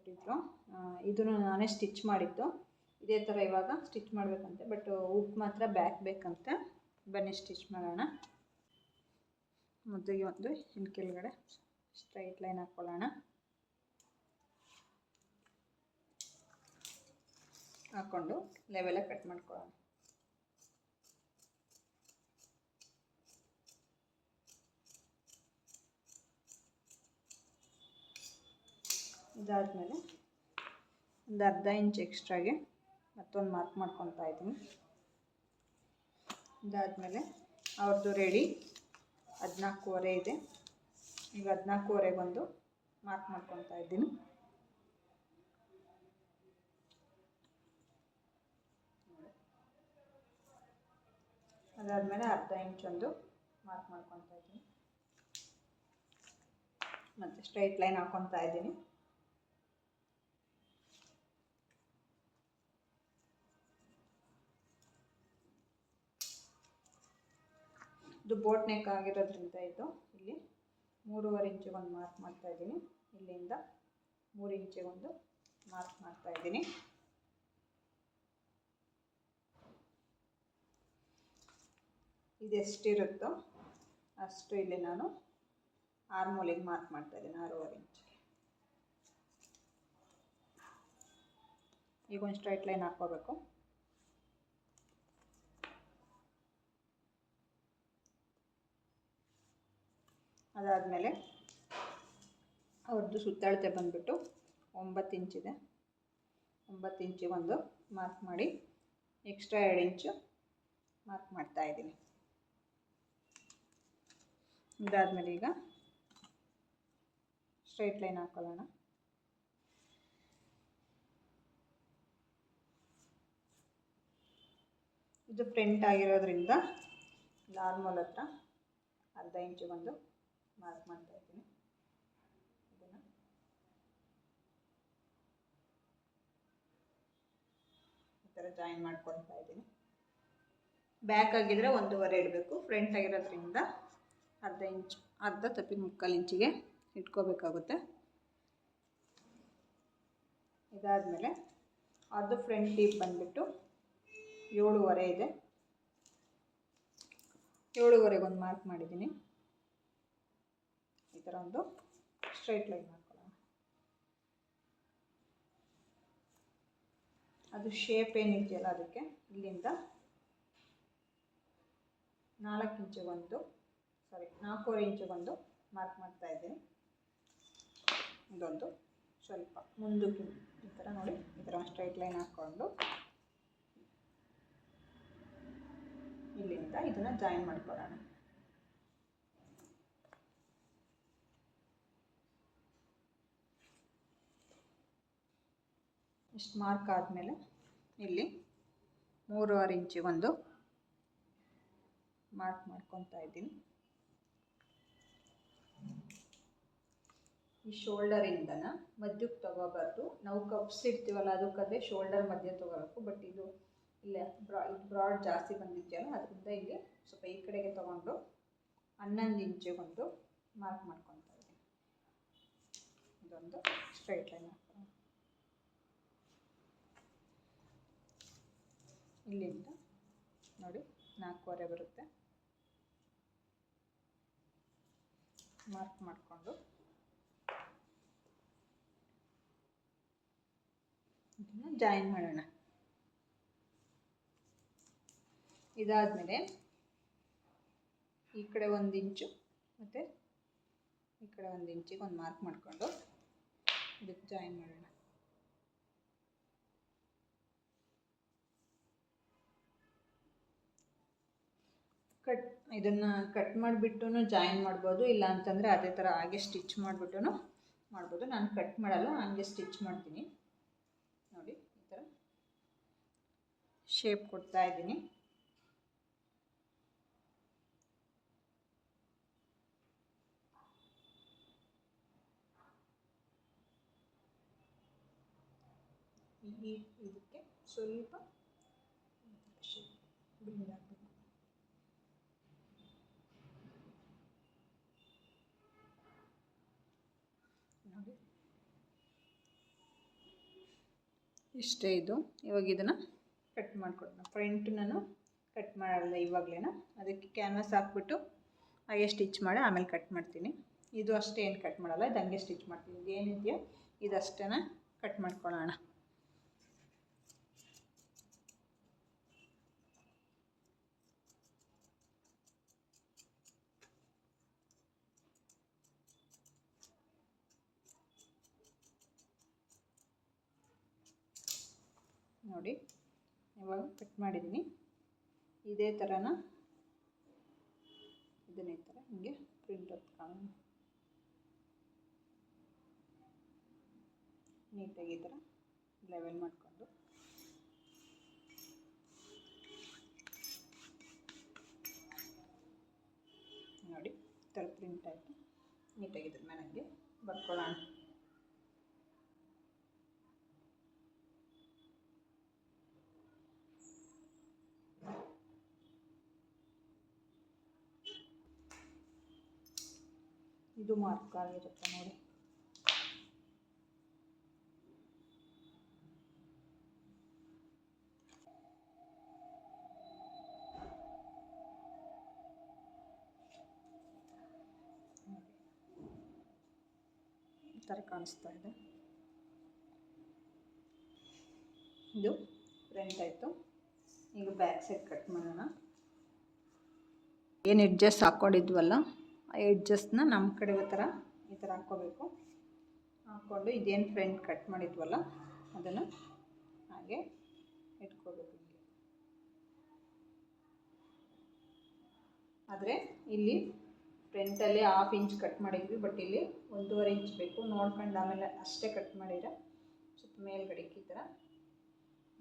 ಕೊಟ್ಟಿದ್ರು. ಇದನ್ನು ನಾನೇ ಸ್ಟಿಚ್ ಮಾಡಿದ್ದು. ಇದೇ ಥರ ಇವಾಗ ಸ್ಟಿಚ್ ಮಾಡಬೇಕಂತೆ, ಬಟ್ ಉಪ್ಪು ಮಾತ್ರ ಬ್ಯಾಕ್ ಬೇಕಂತೆ. ಬನ್ನಿ ಸ್ಟಿಚ್ ಮಾಡೋಣ. ಮೊದಲಿಗೆ ಒಂದು ಇನ್ನು ಕೆಳಗಡೆ ಸ್ಟ್ರೈಟ್ ಲೈನ್ ಹಾಕ್ಕೊಳ್ಳೋಣ. ಹಾಕ್ಕೊಂಡು ಲೆವೆಲಾಗಿ ಕಟ್ ಮಾಡ್ಕೊಳ್ಳೋಣ. ಇದಾದಮೇಲೆ ಒಂದು ಅರ್ಧ ಇಂಚ್ ಎಕ್ಸ್ಟ್ರಾಗೆ ಮತ್ತೊಂದು ಮಾರ್ಕ್ ಮಾಡ್ಕೊತಾ ಇದ್ದೀನಿ. ಇದಾದಮೇಲೆ ಅವ್ರದ್ದು ರೆಡಿ 14.25 ಇದೆ. ಈಗ 14.25 ಮಾರ್ಕ್ ಮಾಡ್ಕೊತಾ ಇದ್ದೀನಿ. ಅದಾದಮೇಲೆ ಅರ್ಧ ಇಂಚ್ ಒಂದು ಮಾರ್ಕ್ ಮಾಡ್ಕೊತಾ ಇದ್ದೀನಿ. ಮತ್ತು ಸ್ಟ್ರೈಟ್ ಲೈನ್ ಹಾಕ್ಕೊತಾ ಇದ್ದೀನಿ. ಇದು ಬೋಟ್ ನೆಕ್ ಆಗಿರೋದ್ರಿಂದ ಇದು ಇಲ್ಲಿ 3.5 ಇಂಚಿಗೆ ಒಂದು ಮಾರ್ಕ್ ಮಾಡ್ತಾ ಇದ್ದೀನಿ. ಇಲ್ಲಿಂದ 3 ಇಂಚಿಗೆ ಒಂದು ಮಾರ್ಕ್ ಮಾಡ್ತಾ ಇದ್ದೀನಿ. ಇದೆಷ್ಟಿರುತ್ತೋ ಅಷ್ಟು ಇಲ್ಲಿ ನಾನು ಆರ್ಮೋಲಿಗೆ ಮಾರ್ಕ್ ಮಾಡ್ತಾ ಇದ್ದೀನಿ, 6.5 ಇಂಚಿಗೆ. ಈಗ ಒಂದು ಸ್ಟ್ರೈಟ್ ಲೈನ್ ಹಾಕ್ಕೋಬೇಕು. ಅದಾದಮೇಲೆ ಅವ್ರದ್ದು ಸುತ್ತಳತೆ ಬಂದುಬಿಟ್ಟು 9 ಇಂಚಿದೆ. 9 ಇಂಚಿಗೆ ಒಂದು ಮಾರ್ಕ್ ಮಾಡಿ ಎಕ್ಸ್ಟ್ರಾ 2 ಇಂಚು ಮಾರ್ಕ್ ಮಾಡ್ತಾ ಇದ್ದೀನಿ. ಇದಾದಮೇಲೆ ಈಗ ಸ್ಟ್ರೈಟ್ ಲೈನ್ ಹಾಕ್ಕೊಳ್ಳೋಣ. ಇದು ಫ್ರಂಟ್ ಆಗಿರೋದ್ರಿಂದ ನಾರ್ಮಲ್ ಹತ್ರ ಅರ್ಧ ಇಂಚಿಗೊಂದು ಮಾರ್ಕ್ ಮಾಡ್ತಾ ಇದ್ದೀನಿ. ಇದನ್ನು ಈ ಥರ ಜಾಯಿನ್ ಮಾಡ್ಕೊತಾ ಇದ್ದೀನಿ. ಬ್ಯಾಕ್ ಆಗಿದ್ರೆ 1.5 ಇಡಬೇಕು. ಫ್ರಂಟ್ ಆಗಿರೋದ್ರಿಂದ ಅರ್ಧ ಇಂಚ್, ಅರ್ಧ ತಪ್ಪಿ 3/4 ಇಂಚಿಗೆ ಇಟ್ಕೋಬೇಕಾಗುತ್ತೆ. ಇದಾದಮೇಲೆ ಅದು ಫ್ರಂಟ್ ಡೀಪ್ ಬಂದುಬಿಟ್ಟು 7.5 ಇದೆ. 7.5ಗೆ ಒಂದು ಮಾರ್ಕ್ ಮಾಡಿದ್ದೀನಿ. ಈ ಥರ ಒಂದು ಸ್ಟ್ರೈಟ್ ಲೈನ್ ಹಾಕೊಳ್ಳೋಣ. ಅದು ಶೇಪ್ ಏನಿದೆಯಲ್ಲ ಅದಕ್ಕೆ ಇಲ್ಲಿಂದ 4 ಇಂಚಿಗೊಂದು ಮಾರ್ಕ್ ಮಾಡ್ತಾ ಇದ್ದೀನಿ. ಇದೊಂದು ಸ್ವಲ್ಪ ಮುಂದಕ್ಕೆ ಈ ಥರ ನೋಡಿ, ಈ ಥರ ಸ್ಟ್ರೈಟ್ ಲೈನ್ ಹಾಕ್ಕೊಂಡು ಇಲ್ಲಿಂದ ಇದನ್ನು ಜಾಯಿನ್ ಮಾಡ್ಕೊಳ್ಳೋಣ. ಇಷ್ಟು ಮಾರ್ಕ್ ಆದಮೇಲೆ ಇಲ್ಲಿ 3.5 ಇಂಚಿಗೊಂದು ಮಾರ್ಕ್ ಮಾಡ್ಕೊತಾ ಇದ್ದೀನಿ. ಈ ಶೋಲ್ಡರಿಂದನ ಮಧ್ಯಕ್ಕೆ ತಗೋಬಾರ್ದು. ನಾವು ಕಪ್ಸ್ ಇಡ್ತೀವಲ್ಲ ಅದಕ್ಕಾದರೆ ಶೋಲ್ಡರ್ ಮಧ್ಯ ತೊಗೋಬೇಕು. ಬಟ್ ಇದು ಇಲ್ಲ, ಇದು ಬ್ರಾಡ್ ಜಾಸ್ತಿ ಬಂದಿದೆಯಲ್ಲ, ಅದರಿಂದ ಇಲ್ಲಿ ಸ್ವಲ್ಪ ಈ ಕಡೆಗೆ ತೊಗೊಂಡು 11 ಇಂಚಿಗೊಂದು ಮಾರ್ಕ್ ಮಾಡ್ಕೊತಾ ಇದ್ದೀನಿ. ಇದೊಂದು ಸ್ಟ್ರೈಟ್ ಲೈನ್ ಹಾಕೋಣ. ಇಲ್ಲಿಂದ ನೋಡಿ 4.25 ಬರುತ್ತೆ. ಮಾರ್ಕ್ ಮಾಡಿಕೊಂಡು ಇದನ್ನು ಜಾಯಿನ್ ಮಾಡೋಣ. ಇದಾದಮೇಲೆ ಈ ಕಡೆ 1 ಇಂಚು ಮತ್ತು ಈ ಕಡೆ 1 ಇಂಚಿಗೆ ಒಂದು ಮಾರ್ಕ್ ಮಾಡಿಕೊಂಡು ಇದಕ್ಕೆ ಜಾಯಿನ್ ಮಾಡೋಣ. ಇದನ್ನು ಕಟ್ ಮಾಡಿಬಿಟ್ಟು ಜಾಯಿನ್ ಮಾಡ್ಬೋದು, ಇಲ್ಲ ಅಂತಂದರೆ ಅದೇ ಥರ ಹಾಗೆ ಸ್ಟಿಚ್ ಮಾಡಿಬಿಟ್ಟು ಮಾಡ್ಬೋದು. ನಾನು ಕಟ್ ಮಾಡಲ್ಲ, ಹಾಗೆ ಸ್ಟಿಚ್ ಮಾಡ್ತೀನಿ. ನೋಡಿ ಈ ಥರ ಶೇಪ್ ಕೊಡ್ತಾ ಇದ್ದೀನಿ. ಇದಕ್ಕೆ ಸ್ವಲ್ಪ ಬಿಂಡ್ ಹಾಕಬೇಕು. ನೋಡಿ ಇಷ್ಟೇ ಇದು. ಇವಾಗ ಇದನ್ನು ಕಟ್ ಮಾಡ್ಕೊಡೋಣ. ಫ್ರಂಟ್ ನಾನು ಕಟ್ ಮಾಡಲ್ಲ ಇವಾಗಲೇ, ಅದಕ್ಕೆ ಕ್ಯಾನ್ವಾಸ್ ಹಾಕ್ಬಿಟ್ಟು ಹಾಗೆ ಸ್ಟಿಚ್ ಮಾಡಿ ಆಮೇಲೆ ಕಟ್ ಮಾಡ್ತೀನಿ. ಇದು ಅಷ್ಟೇ ಏನು ಕಟ್ ಮಾಡಲ್ಲ, ಇದು ಹಂಗೆ ಸ್ಟಿಚ್ ಮಾಡ್ತೀನಿ. ಇದು ಏನಿದೆಯೋ ಇದಷ್ಟೇ ಕಟ್ ಮಾಡ್ಕೊಳ್ಳೋಣ. ನೋಡಿ ಇವಾಗ ಕಟ್ ಮಾಡಿದ್ದೀನಿ. ಇದೇ ಥರನ ಇದನ್ನೇ ಥರ ಹಿಂಗೆ ಪ್ರಿಂಟ್ ಹೊತ್ಕೊಳ್ಳೋಣ. ನೀಟಾಗಿ ಈ ಥರ ಲೆವೆಲ್ ಮಾಡಿಕೊಂಡು ನೋಡಿ ಈ ಥರ ಪ್ರಿಂಟ್ ಆಯಿತು. ನೀಟಾಗಿ ಇದ್ರ ಮೇಲೆ ಹಂಗೆ ಬರ್ಕೊಳ್ಳೋಣ. ಇದು ಮಾರ್ಕ್ ಆಗಿರುತ್ತೆ ನೋಡಿ. ಈ ಥರ ಕಾಣಿಸ್ತಾ ಇದೆ. ಇದು ಫ್ರಂಟ್ ಆಯಿತು. ಈಗ ಬ್ಯಾಕ್ ಸೈಡ್ ಕಟ್ ಮಾಡೋಣ. ಏನು ಎಡ್ಜಸ್ ಹಾಕ್ಕೊಂಡಿದ್ವಲ್ಲ ಆ ಎಡ್ಜಸ್ನ ನಮ್ಮ ಕಡೆ ಈ ಥರ ಹಾಕ್ಕೋಬೇಕು. ಹಾಕ್ಕೊಂಡು ಇದೇನು ಫ್ರಂಟ್ ಕಟ್ ಮಾಡಿದ್ವಲ್ಲ ಅದನ್ನು ಹಾಗೆ ಇಟ್ಕೋಬೇಕು. ಆದರೆ ಇಲ್ಲಿ ಫ್ರಂಟಲ್ಲಿ 1/2 ಇಂಚ್ ಕಟ್ ಮಾಡಿದ್ವಿ, ಬಟ್ ಇಲ್ಲಿ 1.5 ಇಂಚ್ ಬೇಕು. ನೋಡ್ಕೊಂಡು ಆಮೇಲೆ ಅಷ್ಟೇ ಕಟ್ ಮಾಡಿದ್ರೆ ಸ್ವಲ್ಪ ಮೇಲ್ಗಡೆಗೆ ಈ ಥರ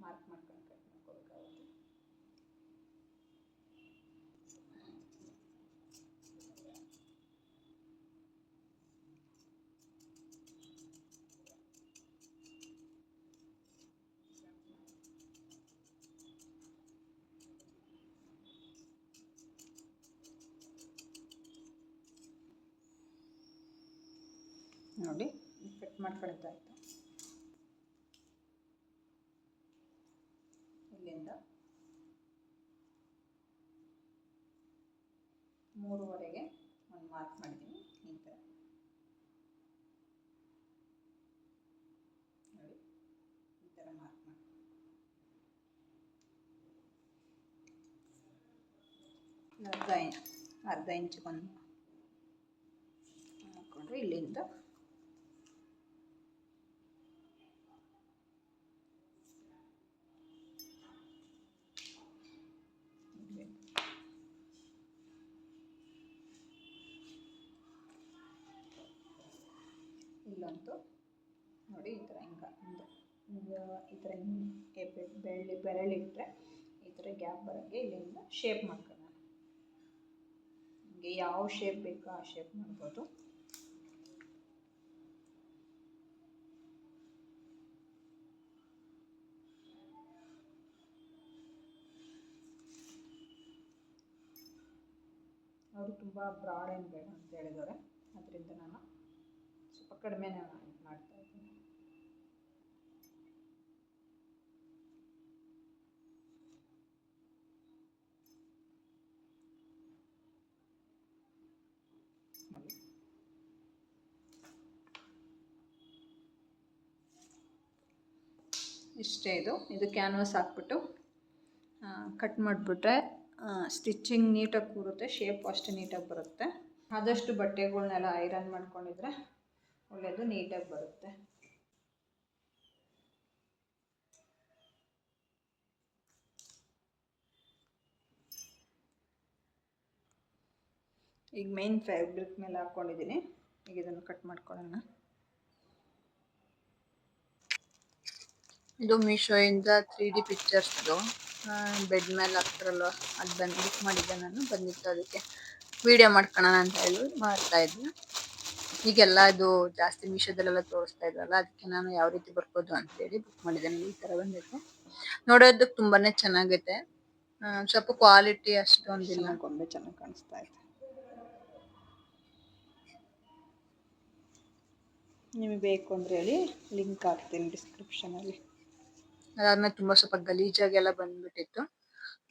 ಮಾರ್ಕ್ ಮಾಡ್ಕೊಂಡು ಕಟ್ ಮಾಡ್ಕೋಬೇಕಾಗುತ್ತೆ. ನೋಡಿ ಕಟ್ ಮಾಡ್ಕೊಳ್ತಾಯಿತ್ತು. ಇಲ್ಲಿಂದ 3ವರೆಗೆ ಒಂದು ಮಾರ್ಕ್ ಮಾಡಿದ್ದೀನಿ. ಈ ಥರ ನೋಡಿ ಈ ಥರ ಮಾರ್ಕ್ ಮಾಡಿ ಅರ್ಧ ಇಂಚಿಗೊಂದು ಹಾಕ್ಕೊಂಡ್ರೆ ಇಲ್ಲಿಂದ ಇಲ್ಲಂತೂ ನೋಡಿ ಈ ಥರ ಈ ಥರ ಬೆರಳಿಟ್ಟರೆ ಈ ಥರ ಗ್ಯಾಪ್ ಬರೋಕ್ಕೆ ಇಲ್ಲಿಂದ ಶೇಪ್ ಮಾಡ್ಕೊಳ್ಳೋಣ. ನಿಮಗೆ ಯಾವ ಶೇಪ್ ಬೇಕೋ ಆ ಶೇಪ್ ಮಾಡ್ಬೋದು. ಅವರು ತುಂಬ ಬ್ರಾಡ್ ಏನು ಬೇಡ ಅಂತ ಹೇಳಿದ್ದಾರೆ, ಅದರಿಂದ ನಾನು ಸ್ವಲ್ಪ ಕಡಿಮೆನೇ ಮಾಡ್ತಾ ಇದ್ದೀನಿ. ಇಷ್ಟೇ. ಇದು ಕ್ಯಾನ್ವಾಸ್ ಹಾಕ್ಬಿಟ್ಟು ಕಟ್ ಮಾಡಿಬಿಟ್ರೆ ಸ್ಟಿಚಿಂಗ್ ನೀಟಾಗಿ ಕೂರುತ್ತೆ, ಶೇಪ್ ಅಷ್ಟು ನೀಟಾಗಿ ಬರುತ್ತೆ. ಆದಷ್ಟು ಬಟ್ಟೆಗಳ್ನೆಲ್ಲ ಐರನ್ ಮಾಡ್ಕೊಂಡಿದ್ರೆ ಒಳ್ಳೆಯದು, ನೀಟಾಗಿ ಬರುತ್ತೆ. ಈಗ ಮೇನ್ ಫ್ಯಾಬ್ರಿಕ್ ಮೇಲೆ ಹಾಕ್ಕೊಂಡಿದ್ದೀನಿ. ಈಗ ಇದನ್ನು ಕಟ್ ಮಾಡ್ಕೊಳ್ಳೋಣ. ಇದು ಮೀಶೋಯಿಂದ 3D ಪಿಕ್ಚರ್ಸ್ದು ಬೆಡ್ ಮೇಲೆ ಹಾಕ್ತಾರಲ್ವ, ಅದು ಬುಕ್ ಮಾಡಿದ್ದೆ ನಾನು. ಬಂದಿತ್ತು, ಅದಕ್ಕೆ ವಿಡಿಯೋ ಮಾಡ್ಕೊಳ್ಳೋಣ ಅಂತ ಹೇಳಿ ಮಾಡ್ತಾಯಿದ್ದೆ. ಈಗೆಲ್ಲ ಇದು ಜಾಸ್ತಿ ಮೀಶೋದಲ್ಲೆಲ್ಲ ತೋರಿಸ್ತಾ ಇದ್ರಲ್ಲ, ಅದಕ್ಕೆ ನಾನು ಯಾವ ರೀತಿ ಬರ್ಬೋದು ಅಂತೇಳಿ ಬುಕ್ ಮಾಡಿದ್ದೇನೆ. ಈ ಥರ ಬಂದಿತ್ತು. ನೋಡೋದಕ್ಕೆ ತುಂಬಾ ಚೆನ್ನಾಗೈತೆ. ಸ್ವಲ್ಪ ಕ್ವಾಲಿಟಿ ಅಷ್ಟೊಂದಿಲ್ಲ, ಗೊಂಬೆ ಚೆನ್ನಾಗಿ ಕಾಣಿಸ್ತಾ ಇದೆ. ನಿಮಗೆ ಬೇಕು ಅಂದರೆ ಹೇಳಿ, ಲಿಂಕ್ ಹಾಕ್ತೀನಿ ಡಿಸ್ಕ್ರಿಪ್ಷನಲ್ಲಿ. ಅದಾದ್ಮೇಲೆ ತುಂಬಾ ಸ್ವಲ್ಪ ಗಲೀಜಾಗೆಲ್ಲ ಬಂದ್ಬಿಟ್ಟಿತ್ತು.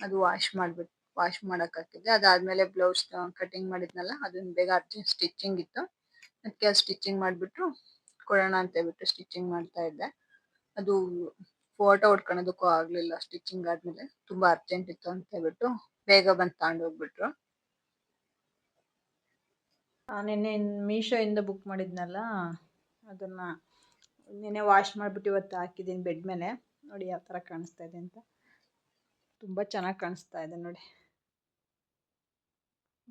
ಅದು ವಾಶ್ ಮಾಡಕ್ ಹಾಕಿದ್ದೆ. ಅದಾದ್ಮೇಲೆ ಬ್ಲೌಸ್ ಕಟಿಂಗ್ ಮಾಡಿದ್ನಲ್ಲ, ಅದನ್ನ ಬೇಗ ಅರ್ಜೆಂಟ್ ಸ್ಟಿಚಿಂಗ್ ಇತ್ತು, ಅದಕ್ಕೆ ಸ್ಟಿಚಿಂಗ್ ಮಾಡ್ಬಿಟ್ಟು ಕೊಡೋಣ ಅಂತ ಹೇಳ್ಬಿಟ್ಟು ಸ್ಟಿಚಿಂಗ್ ಮಾಡ್ತಾ ಇದ್ದೆ. ಅದು ಫೋಟೋ ಹೊಡ್ಕೊಳೋದಕ್ಕೂ ಆಗ್ಲಿಲ್ಲ. ಸ್ಟಿಚಿಂಗ್ ಆದ್ಮೇಲೆ ತುಂಬಾ ಅರ್ಜೆಂಟ್ ಇತ್ತು ಅಂತ ಹೇಳ್ಬಿಟ್ಟು ಬೇಗ ಬಂದು ತಗೊಂಡು ಹೋಗ್ಬಿಟ್ರು. ನಿನ್ನೆ ಮೀಶೋ ಇಂದ ಬುಕ್ ಮಾಡಿದ್ನಲ್ಲ, ಅದನ್ನ ನಿನ್ನೆ ವಾಶ್ ಮಾಡ್ಬಿಟ್ಟು ಇವತ್ತು ಹಾಕಿದ್ದೀನಿ ಬೆಡ್ ಮೇಲೆ. ನೋಡಿ ಯಾವ ಥರ ಕಾಣಿಸ್ತಾ ಇದೆ ಅಂತ. ತುಂಬ ಚೆನ್ನಾಗಿ ಕಾಣಿಸ್ತಾ ಇದೆ ನೋಡಿ.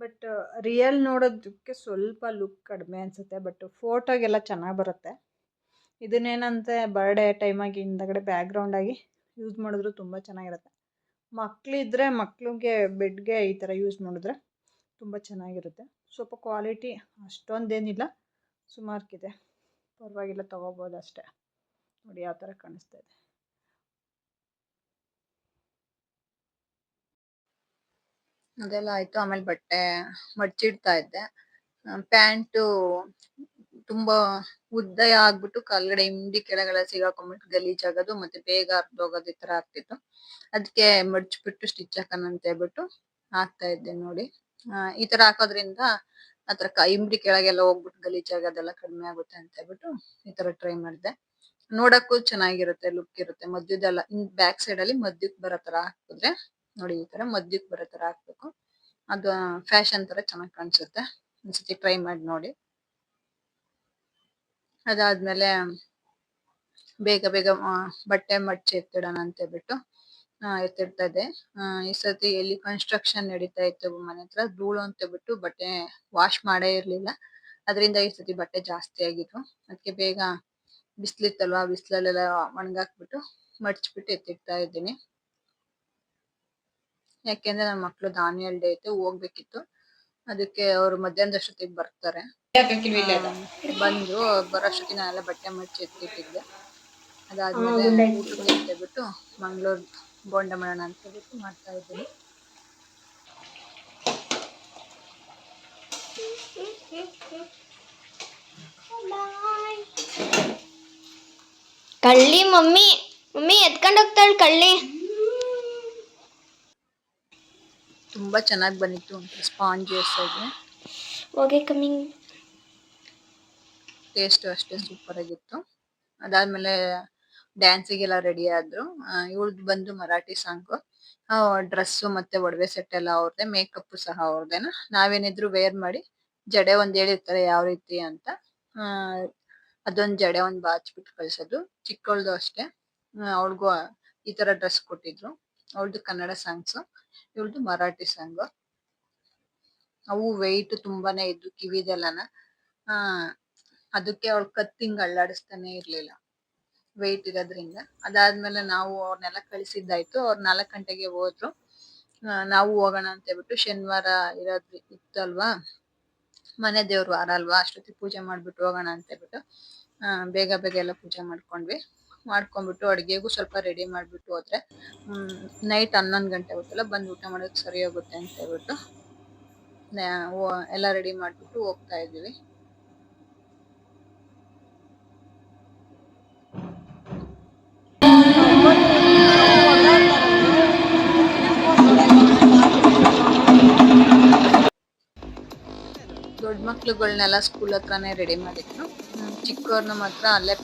ಬಟ್ ರಿಯಲ್ ನೋಡೋದಕ್ಕೆ ಸ್ವಲ್ಪ ಲುಕ್ ಕಡಿಮೆ ಅನಿಸುತ್ತೆ, ಬಟ್ ಫೋಟೋಗೆಲ್ಲ ಚೆನ್ನಾಗಿ ಬರುತ್ತೆ. ಇದನ್ನೇನಂತೆ ಬರ್ಡೇ ಟೈಮಾಗಿ ಹಿಂದಗಡೆ ಬ್ಯಾಕ್ಗ್ರೌಂಡಾಗಿ ಯೂಸ್ ಮಾಡಿದ್ರು ತುಂಬ ಚೆನ್ನಾಗಿರುತ್ತೆ. ಮಕ್ಕಳಿದ್ರೆ ಮಕ್ಕಳಿಗೆ ಬೆಡ್ಗೆ ಈ ಥರ ಯೂಸ್ ಮಾಡಿದ್ರೆ ತುಂಬ ಚೆನ್ನಾಗಿರುತ್ತೆ. ಸ್ವಲ್ಪ ಕ್ವಾಲಿಟಿ ಅಷ್ಟೊಂದೇನಿಲ್ಲ, ಸುಮಾರ್ಕಿದೆ, ಪರವಾಗಿಲ್ಲ, ತೊಗೋಬೋದು ಅಷ್ಟೇ. ನೋಡಿ ಯಾವ ಥರ ಕಾಣಿಸ್ತಾ ಇದೆ. ಅದೆಲ್ಲ ಆಯ್ತು. ಆಮೇಲೆ ಬಟ್ಟೆ ಮಡ್ಚಿಡ್ತಾ ಇದ್ದೆ. ಪ್ಯಾಂಟು ತುಂಬಾ ಉದ್ದ ಆಗ್ಬಿಟ್ಟು ಕೆಳಗಡೆ ಹಿಂಡಿ ಕೆಳಗಡೆ ಸಿಗಾಕೊಂಡ್ಬಿಟ್ಟು ಗಲೀಜಾಗೋದು, ಮತ್ತೆ ಬೇಗ ಹರಿದೋಗೋದು ಈ ತರ ಆಗ್ತಿತ್ತು. ಅದಕ್ಕೆ ಮಡ್ಚ್ಬಿಟ್ಟು ಸ್ಟಿಚ್ ಹಾಕೋಣ ಅಂತ ಹೇಳ್ಬಿಟ್ಟು ಹಾಕ್ತಾ ಇದ್ದೆ ನೋಡಿ. ಈ ತರ ಹಾಕೋದ್ರಿಂದ ಆತರ ಹಿಂಡಿ ಕೆಳಗೆಲ್ಲ ಹೋಗ್ಬಿಟ್ಟು ಗಲೀಜಾಗೋದೆಲ್ಲ ಕಡಿಮೆ ಆಗುತ್ತೆ ಅಂತ ಹೇಳ್ಬಿಟ್ಟು ಈ ತರ ಟ್ರೈ ಮಾಡಿದೆ. ನೋಡಕ್ಕೂ ಚೆನ್ನಾಗಿರುತ್ತೆ, ಲುಕ್ ಇರುತ್ತೆ. ಮಧ್ಯದೆಲ್ಲ ಬ್ಯಾಕ್ ಸೈಡ್ ಅಲ್ಲಿ ಮಧ್ಯಕ್ ಬರೋ ತರ ಹಾಕಿದ್ರೆ ನೋಡಿ, ಈ ತರ ಮಧ್ಯಕ್ ಬರೋ ತರ ಹಾಕ್ಬೇಕು. ಅದು ಫ್ಯಾಷನ್ ತರ ಚೆನ್ನಾಗಿ ಕಾಣಿಸುತ್ತೆ. ಒಂದ್ಸತಿ ಟ್ರೈ ಮಾಡಿ ನೋಡಿ. ಅದಾದ್ಮೇಲೆ ಬೇಗ ಬೇಗ ಬಟ್ಟೆ ಮಡ್ಚಿ ಎತ್ತಿಡೋಣ ಅಂತ ಹೇಳ್ಬಿಟ್ಟು ಎತ್ತಿಡ್ತಾ ಇದ್ದೆ. ಈ ಸತಿ ಎಲ್ಲಿ ಕನ್ಸ್ಟ್ರಕ್ಷನ್ ನಡೀತಾ ಇತ್ತು ಮನೆ ಹತ್ರ, ಧೂಳು ಅಂತ ಹೇಳ್ಬಿಟ್ಟು ಬಟ್ಟೆ ವಾಶ್ ಮಾಡೇ ಇರ್ಲಿಲ್ಲ. ಅದರಿಂದ ಈ ಸತಿ ಬಟ್ಟೆ ಜಾಸ್ತಿ ಆಗಿತ್ತು. ಅದಕ್ಕೆ ಬೇಗ ಬಿಸ್ಲಿತ್ತಲ್ವಾ, ಬಿಸ್ಲಲ್ಲೆಲ್ಲ ಒಣಗಾಕ್ಬಿಟ್ಟು ಮಡ್ಚ್ಬಿಟ್ಟು ಎತ್ತಿಡ್ತಾ ಇದ್ದೀನಿ. ಯಾಕೆಂದ್ರೆ ನನ್ನ ಮಕ್ಳು ಆನ್ಯುವಲ್ ಡೇ ಐತೆ, ಹೋಗ್ಬೇಕಿತ್ತು. ಅದಕ್ಕೆ ಅವ್ರು ಮಧ್ಯಾಹ್ನದಷ್ಟೊತ್ತಿಗೆ ಬರ್ತಾರೆ. ಬಂದು ಬರೋಷ್ಟೊತ್ತಿಗೆ ನಾನೆಲ್ಲ ಬಟ್ಟೆ ಮಡ್ಚಿ ಎತ್ತಿಟ್ಟಿದ್ದೆ. ಅದಾದ್ಮೇಲೆ ಊಟಕ್ಕೆ ಅಂತ ಹೇಳ್ಬಿಟ್ಟು ಮಂಗಳೂರು ಬೋಂಡ ಮಾಡೋಣ ಅಂತ ಹೇಳ್ಬಿಟ್ಟು ಮಾಡ್ತಾ ಇದ್ದೀನಿ. ಕಳ್ಳಿ ಮಮ್ಮಿ ಎತ್ಕೊಂಡು ಹೋಗ್ತಾಳೆ ಕಳ್ಳಿ. ತುಂಬಾ ಚೆನ್ನಾಗಿ ಬಂದಿತ್ತು, ಸ್ಪಾಂಜಿಯಸ್ ಆಗಿ. Okay coming. ಟೇಸ್ಟ್ ಅಷ್ಟೇ ಸೂಪರ್ ಆಗಿತ್ತು. ಅದಾದ್ಮೇಲೆ ಡ್ಯಾನ್ಸಿಗೆಲ್ಲ ರೆಡಿ ಆದ್ರು. ಇವಳ್ದು ಬಂದು ಮರಾಠಿ ಸಾಂಗು. ಡ್ರೆಸ್ಸು ಮತ್ತೆ ಒಡವೆ ಸೆಟ್ ಎಲ್ಲ ಅವ್ರದ್ದೇ, ಮೇಕಪ್ ಸಹ ಅವ್ರದ್ದೇನ. ನಾವೇನಿದ್ರು ವೇರ್ ಮಾಡಿ ಜಡೆ ಒಂದ್ ಹೇಳಿರ್ತಾರೆ ಯಾವ ರೀತಿ ಅಂತ, ಅದೊಂದ್ ಜಡೆ ಒಂದ್ ಬಾಚ್ಬಿಟ್ಟು ಕಳ್ಸೋದು. ಚಿಕ್ಕವಳ್ದು ಅಷ್ಟೇ, ಅವಳಿಗೂ ಈ ತರ ಡ್ರೆಸ್ ಕೊಟ್ಟಿದ್ರು. ಅವಳ್ದು ಕನ್ನಡ ಸಾಂಗ್ಸ್, ಇವಳ್ದು ಮರಾಠಿ ಸಾಂಗು. ಅವು ವೆಯ್ಟ್ ತುಂಬಾನೇ ಇದ್ದು ಕಿವಿದೆಲ್ಲನ. ಅದಕ್ಕೆ ಅವಳು ಕತ್ತಿಂಗ್ ಅಳ್ಳಾಡಿಸ್ತಾನೆ ಇರ್ಲಿಲ್ಲ, ವೆಯ್ಟ್ ಇರೋದ್ರಿಂದ. ಅದಾದ್ಮೇಲೆ ನಾವು ಅವ್ರನ್ನೆಲ್ಲ ಕಳಿಸಿದ್ದಾಯ್ತು. ಅವ್ರು 4 ಗಂಟೆಗೆ ಹೋದ್ರು. ನಾವು ಹೋಗೋಣ ಅಂತ ಹೇಳ್ಬಿಟ್ಟು, ಶನಿವಾರ ಇತ್ತಲ್ವಾ, ಮನೆ ದೇವ್ರ ವಾರ ಅಲ್ವಾ, ಅಷ್ಟೊತ್ತಿಗೆ ಪೂಜೆ ಮಾಡ್ಬಿಟ್ಟು ಹೋಗೋಣ ಅಂತ ಹೇಳ್ಬಿಟ್ಟು ಬೇಗ ಬೇಗ ಎಲ್ಲ ಪೂಜೆ ಮಾಡ್ಕೊಂಡ್ಬಿಟ್ಟು ಅಡ್ಗೆಗೂ ಸ್ವಲ್ಪ ರೆಡಿ ಮಾಡ್ಬಿಟ್ಟು ಹೋದ್ರೆ ನೈಟ್ 11 ಗಂಟೆ ಹೊತ್ತೆಲ್ಲ ಬಂದು ಊಟ ಮಾಡೋದಕ್ಕೆ ಸರಿ ಹೋಗುತ್ತೆ ಅಂತ ಹೇಳ್ಬಿಟ್ಟು ಎಲ್ಲ ರೆಡಿ ಮಾಡ್ಬಿಟ್ಟು ಹೋಗ್ತಾ ಇದೀವಿ. ದೊಡ್ಡ ಮಕ್ಳುಗಳನ್ನೆಲ್ಲ ಸ್ಕೂಲ್ ಹತ್ರನೇ ರೆಡಿ ಮಾಡಿದ್ರು. ಚಿಕ್ಕವ್ರನ್ನ ಮಾತ್ರ ಅಲ್ಲೇ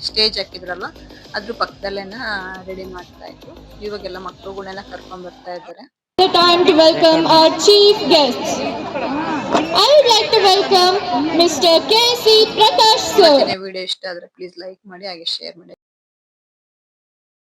ಸ್ಟೇಜ್ ಹಾಕಿದ್ರಲ್ವ, ಅದ್ರ ಪಕ್ಕದಲ್ಲೇನ ರೆಡಿ ಮಾಡ್ತಾ ಇದ್ರು. ಇವಾಗೆಲ್ಲ ಮಕ್ಳುಗಳನ್ನೆಲ್ಲ ಕರ್ಕೊಂಡ್ ಬರ್ತಾ ಇದ್ದಾರೆ. Time to welcome our chief guests. I would like to welcome Mr. K.C. Prakash sir. Video ಇಷ್ಟ ಆದ್ರೆ ಪ್ಲೀಸ್ ಲೈಕ್ ಮಾಡಿ, ಹಾಗೆ ಶೇರ್ ಮಾಡಿ.